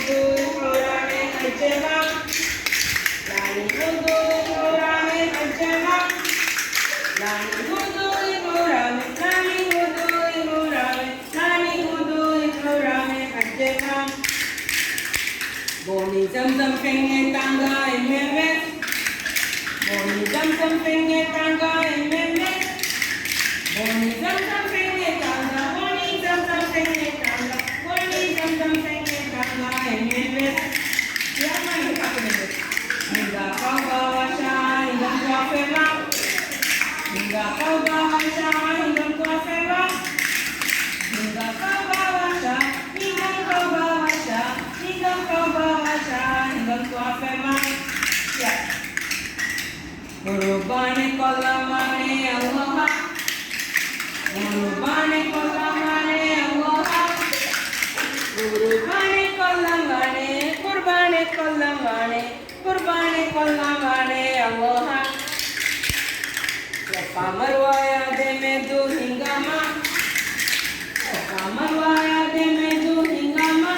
hudu Qur'ane hajjema Lani hudu Qur'ane hajjema Lani hudu Qur'ane Lani hudu Qur'ane Lani hudu Qur'ane hajjema Boni zam pengen tangga ememet Boni zam pengen tangga ememet Boni zam pengen tangga Boni zam pengen tangga Boni zam pengen tangga ememet Siapa yang pakai ememet? Hingga kau bawa syah hingga kau fema Hingga kau bawa syah hingga kau fema Hingga kau bawa syah hingga kau bawa syah hingga kau bawa syah hingga kau fema Ya Merubahnya kolamane Allah Merubahnya kolamane Allah Merubahnya kolamane Kurbane kolamane Kurbane kolamane Allah Safa Marwa ya de medu hingama Safa Marwa ya de medu hingama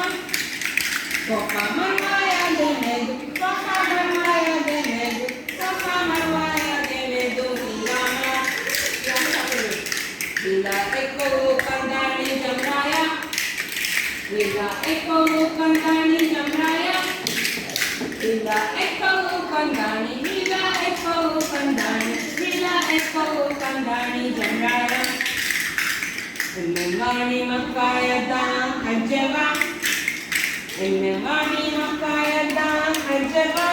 Safa Marwa ya de medu Safa Marwa ya de medu Safa Marwa ya de medu hingama Bila eko kandani jamraya Bila eko kandani jamraya Bila eko kandani Bila eko kandani Bila eko kandani jamraya Innamani makayadam hajjaba Innamani makayadam hajjaba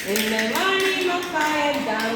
Innamani makayadam